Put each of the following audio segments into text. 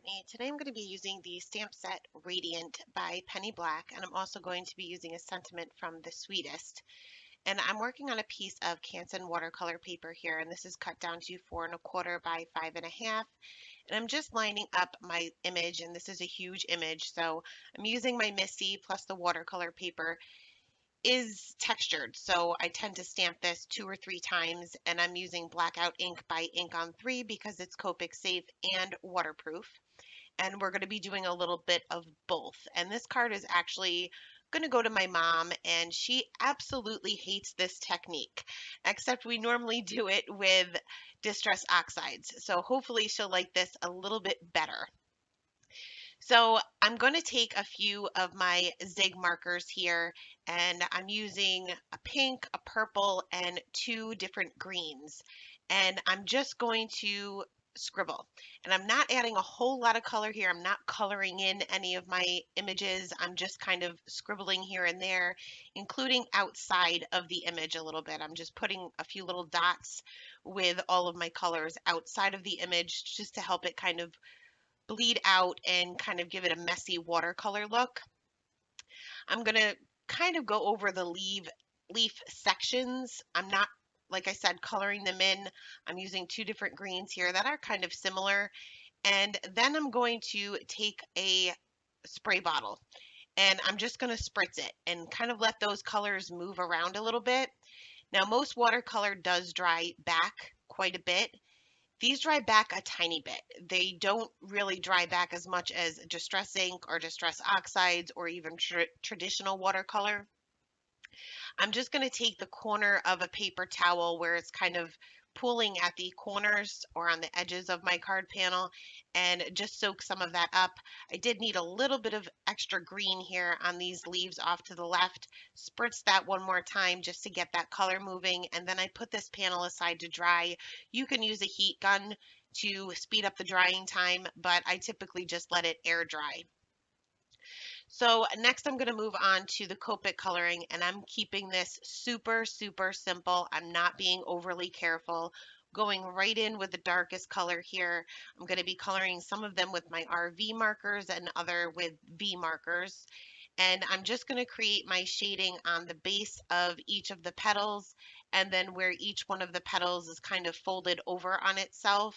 Courtney. Today I'm going to be using the stamp set Radiant by Penny Black, and I'm also going to be using a sentiment from The Sweetest. And I'm working on a piece of Canson watercolor paper here, and this is cut down to 4¼ by 5½. And I'm just lining up my image, and this is a huge image, so I'm using my Missy plus the watercolor paper is textured, so I tend to stamp this 2 or 3 times, and I'm using blackout ink by Ink on 3 because it's Copics safe and waterproof. And we're going to be doing a little bit of both. And this card is actually going to go to my mom, and she absolutely hates this technique, except we normally do it with distress oxides. So hopefully she'll like this a little bit better. So I'm going to take a few of my zig markers here, and I'm using a pink, a purple, and 2 different greens. And I'm just going to scribble. And I'm not adding a whole lot of color here. I'm not coloring in any of my images. I'm just kind of scribbling here and there, including outside of the image a little bit. I'm just putting a few little dots with all of my colors outside of the image just to help it kind of bleed out and kind of give it a messy watercolor look. I'm going to kind of go over the leaf sections. I'm not, like I said, coloring them in. I'm using 2 different greens here that are kind of similar. And then I'm going to take a spray bottle and I'm just going to spritz it and kind of let those colors move around a little bit. Now, most watercolor does dry back quite a bit. These dry back a tiny bit. They don't really dry back as much as distress ink or distress oxides or even traditional watercolor. I'm just going to take the corner of a paper towel where it's kind of pooling at the corners or on the edges of my card panel and just soak some of that up. I did need a little bit of extra green here on these leaves off to the left. Spritz that one more time just to get that color moving, and then I put this panel aside to dry. You can use a heat gun to speed up the drying time, but I typically just let it air dry. So next I'm going to move on to the Copic coloring, and I'm keeping this super, super simple. I'm not being overly careful. Going right in with the darkest color here. I'm going to be coloring some of them with my RV markers and other with V markers. And I'm just going to create my shading on the base of each of the petals, and then where each one of the petals is kind of folded over on itself,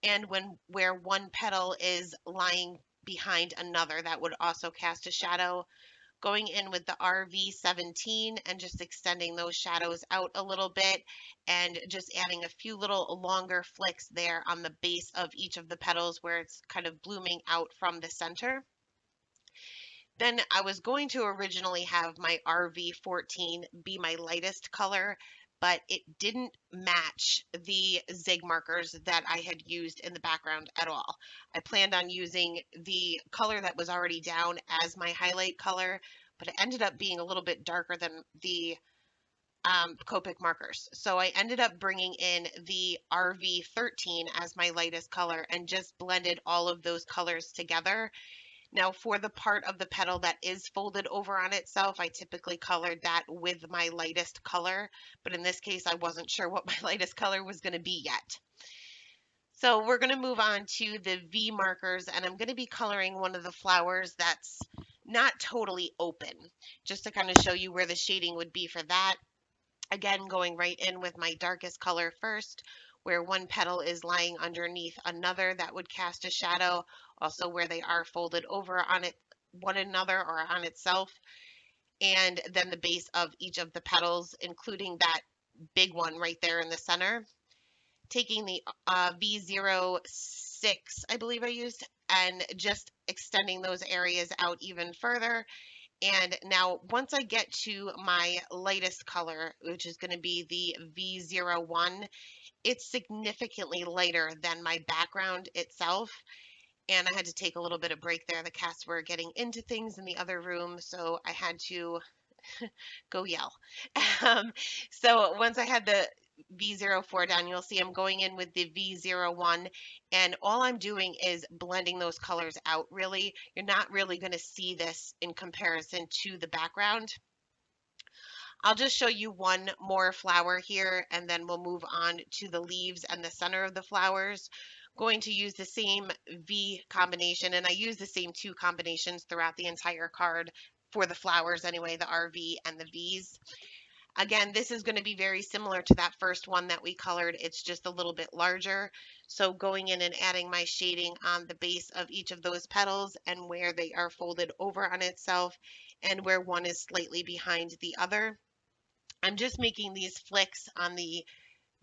and where one petal is lying behind another, that would also cast a shadow. Going in with the RV17 and just extending those shadows out a little bit and just adding a few little longer flicks there on the base of each of the petals where it's kind of blooming out from the center. Then I was going to originally have my RV14 be my lightest color, but it didn't match the zig markers that I had used in the background at all. I planned on using the color that was already down as my highlight color, but it ended up being a little bit darker than the Copic markers. So I ended up bringing in the RV13 as my lightest color and just blended all of those colors together. Now for the part of the petal that is folded over on itself, I typically colored that with my lightest color, but in this case I wasn't sure what my lightest color was going to be yet. So we're going to move on to the V markers, and I'm going to be coloring one of the flowers that's not totally open, just to kind of show you where the shading would be for that. Again, going right in with my darkest color first, where one petal is lying underneath another, that would cast a shadow. Also where they are folded over on one another or on itself. And then the base of each of the petals, including that big one right there in the center. Taking the V06, I believe I used, and just extending those areas out even further. And now once I get to my lightest color, which is going to be the V01, it's significantly lighter than my background itself. And I had to take a little bit of break there. The cats were getting into things in the other room, so I had to go yell. Um, so once I had the V04 down, you'll see I'm going in with the V01, and all I'm doing is blending those colors out, really. You're not really going to see this in comparison to the background. I'll just show you one more flower here, and then we'll move on to the leaves and the center of the flowers. going to use the same V combination, and I use the same two combinations throughout the entire card for the flowers anyway, the RV and the V's. Again, this is going to be very similar to that first one that we colored. It's just a little bit larger. So going in and adding my shading on the base of each of those petals and where they are folded over on itself and where one is slightly behind the other. I'm just making these flicks on the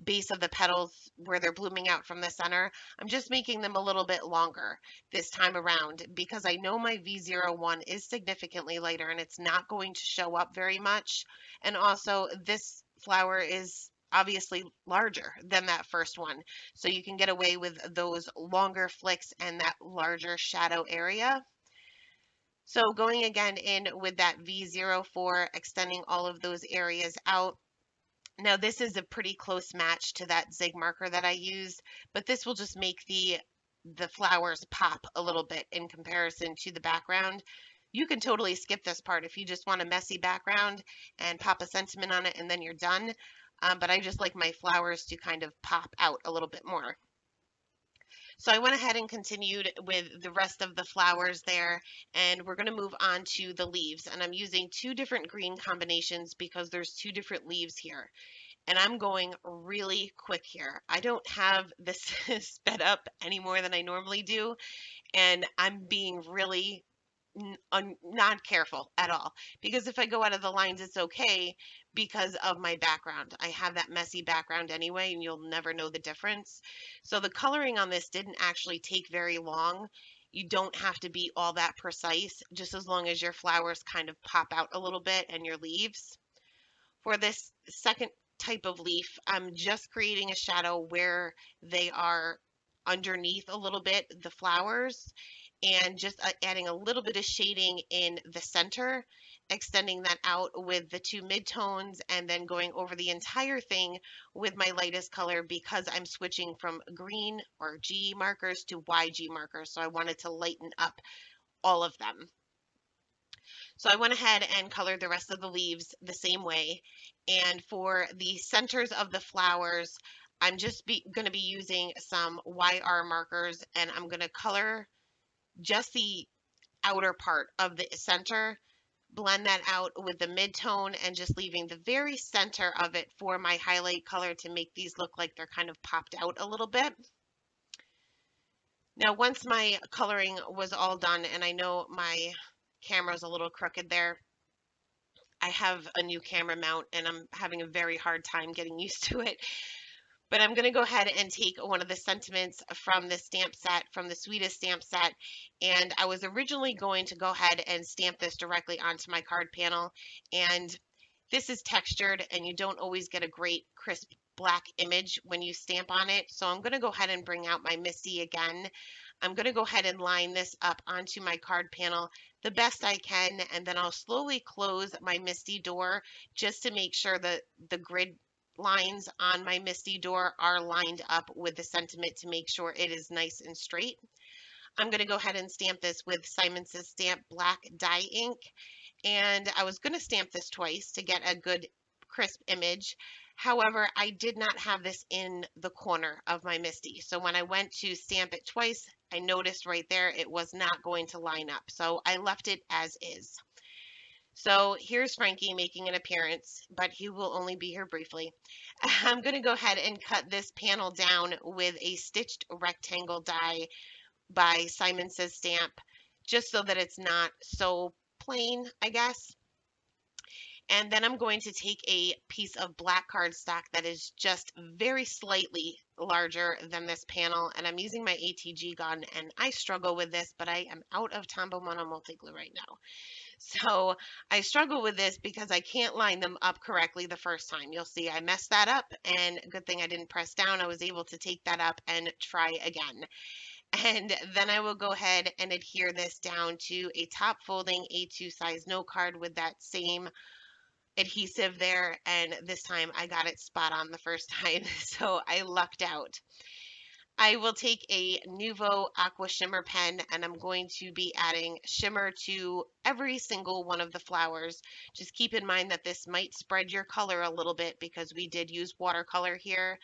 base of the petals where they're blooming out from the center. I'm just making them a little bit longer this time around because I know my V01 is significantly lighter and it's not going to show up very much. And also this flower is obviously larger than that first one. So you can get away with those longer flicks and that larger shadow area. So going again in with that V04, extending all of those areas out. Now this is a pretty close match to that zig marker that I used, but this will just make the flowers pop a little bit in comparison to the background. You can totally skip this part if you just want a messy background and pop a sentiment on it and then you're done. But I just like my flowers to kind of pop out a little bit more. So I went ahead and continued with the rest of the flowers there, and we're going to move on to the leaves. And I'm using two different green combinations because there's two different leaves here. And I'm going really quick here. I don't have this sped up any more than I normally do, and I'm being really not careful at all because if I go out of the lines, it's okay because of my background. I have that messy background anyway, and you'll never know the difference. So the coloring on this didn't actually take very long. You don't have to be all that precise, just as long as your flowers kind of pop out a little bit and your leaves. For this second type of leaf, I'm just creating a shadow where they are underneath a little bit, the flowers, and just adding a little bit of shading in the center, extending that out with the two midtones, and then going over the entire thing with my lightest color because I'm switching from green or G markers to YG markers. So I wanted to lighten up all of them. So I went ahead and colored the rest of the leaves the same way. And for the centers of the flowers, I'm just going to be using some YR markers and I'm going to color just the outer part of the center, blend that out with the mid-tone and just leaving the very center of it for my highlight color to make these look like they're kind of popped out a little bit. Now, once my coloring was all done, and I know my camera's a little crooked there, I have a new camera mount and I'm having a very hard time getting used to it. But I'm going to go ahead and take one of the sentiments from the stamp set, from the Sweetest stamp set. And I was originally going to go ahead and stamp this directly onto my card panel. And this is textured and you don't always get a great crisp black image when you stamp on it. So I'm going to go ahead and bring out my Misty again. I'm going to go ahead and line this up onto my card panel the best I can, and then I'll slowly close my Misty door just to make sure that the grid lines on my Misty door are lined up with the sentiment to make sure it is nice and straight. I'm going to go ahead and stamp this with Simon Says Stamp Black Dye Ink, and I was going to stamp this twice to get a good crisp image. However, I did not have this in the corner of my Misty. So when I went to stamp it twice, I noticed right there it was not going to line up. So I left it as is. So here's Frankie making an appearance, but he will only be here briefly. I'm going to go ahead and cut this panel down with a stitched rectangle die by Simon Says Stamp, just so that it's not so plain, I guess. And then I'm going to take a piece of black cardstock that is just very slightly larger than this panel. And I'm using my ATG gun and I struggle with this, but I am out of Tombow Mono Multi-Glue right now. So I struggle with this because I can't line them up correctly the first time. You'll see I messed that up and good thing I didn't press down. I was able to take that up and try again. And then I will go ahead and adhere this down to a top folding A2 size note card with that same adhesive there, and this time I got it spot on the first time, so I lucked out. I will take a Nuvo Aqua Shimmer pen and I'm going to be adding shimmer to every single one of the flowers. Just keep in mind that this might spread your color a little bit because we did use watercolor here.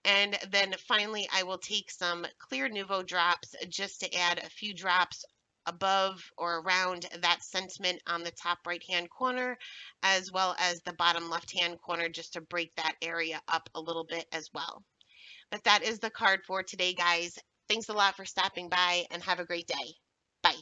And then finally, I will take some clear Nuvo drops just to add a few drops above or around that sentiment on the top right hand corner, as well as the bottom left hand corner, just to break that area up a little bit as well. But that is the card for today, guys. Thanks a lot for stopping by and have a great day. Bye.